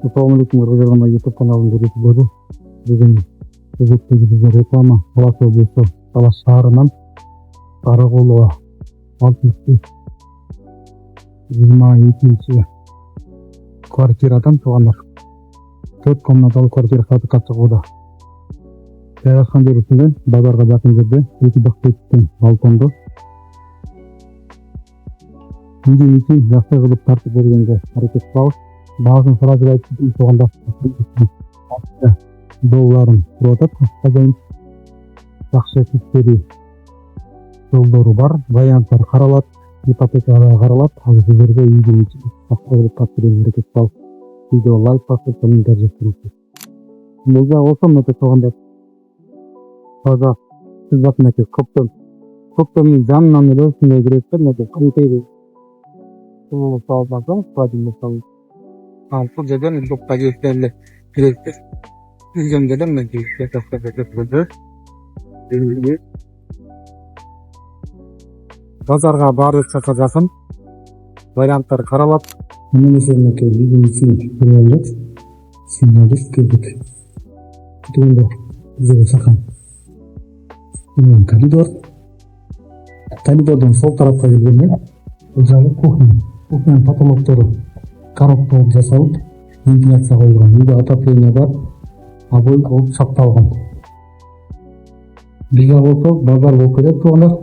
Assalamualaikum warahmatullahi YouTube kanalın görüşü Bugün bize reklama Талас облысы Талас шаарынан Каракулова 622 квартирадан тугандар 4 комнаталы квартира сатыкка чыгууда. Жайгашкан жерибизден базарга жакын жерде 2 бактын балкондо үйдүн ичин жакшы кылып тартып бергенге аракет кылабыз. Баазын сразу айтып туганда долларын туруп атат. Хожайын жакшы типтери жолдору бар, варианттар каралат, ипотекалар каралат. Ал сиздерге үйдүн ичин жакшы кылып тартып берүүгө аракет кылабыз. Видео лайк басып, комментарий жазыңыздар. Бул жагы болсо мына туганда таза сиз батынаке көптөн жанынан эле ушундай киресиздер, мына кантейди суу салып алсаңыз, кладин салып бұл жерден ұлдыққа жетерлі керектер. Үлгендерден мен кейіпке таққа жеткізді. Базарға бардық шақа жақын. Варианттар қаралап. Мен есерінеке үйдің үшін көрелік. Синялдық көбік. Күтігінде бізері шақан. Мен коридор. Коридордың сол тарапқа келгенде бұл жағы кухня. Кухняның потолокторы коробка болып жасалып, вентиляция қойылған. Үйде отопление бар, обой болып сақталған. Бига болса базар болып келеді туғандар.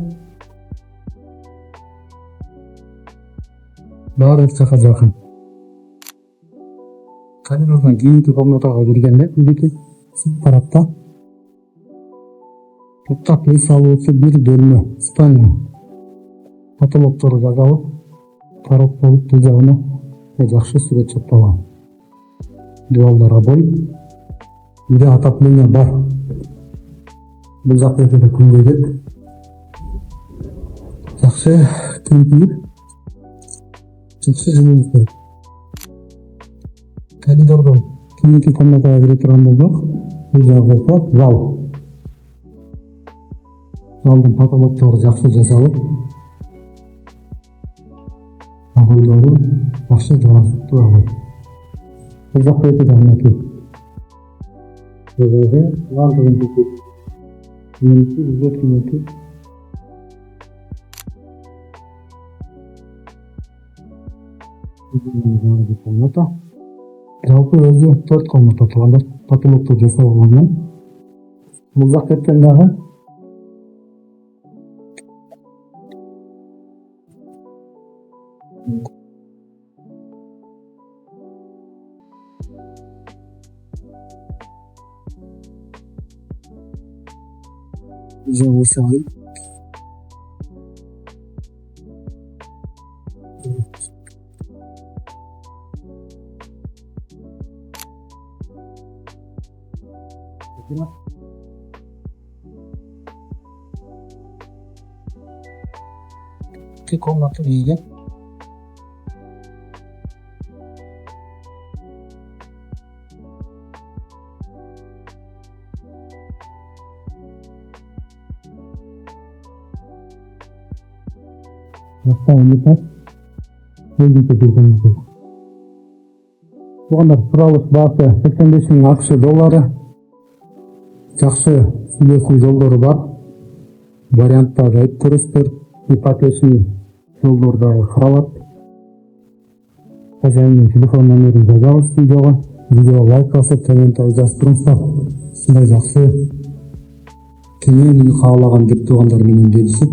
Бары жаққа жақын. Коридордан кейінгі комнатаға кіргенде үйдекі тарапта топтап ес алуысы бір бөлме спальня. Потолокторы жасалып, коробка болып бұл жағына жақсы сурет чапталған. Дуалдар обой. Үйде отопление бар. Бұл жақ бетінде күн келеді. Жақсы күн күйіп. Жақсы жылы келеді. Коридордан кейінгі комнатаға кіре тұрған болдық. Бұл жағы болса зал. Залдың потолоктары жақсы жасалып. Ағылдары жақсы жарасып тұрады. Бұл жаққа өтеді ғанеке. Өзігі ғандығын көтеді. Менті үзет күйеті. Үзігі комната. Жалпы өзі 4 комната тұрғандар. Потолокты жасалғаннан. Бұл жаққа өткендағы осы ай комната үйге Туғандар тұралыш басы 85.000 ақш доллары. Жақсы үйлеку жолдары бар. Варианттар айтып көресіздер. Ипотечный жолдарды қаралат. Хожайынның телефон номерін жазамыз видеоға. Видеоға лайк басып, комментарий жаздырыңыздар. Сізді жақсы кенен үй қалаған деп туғандар менен келісіп,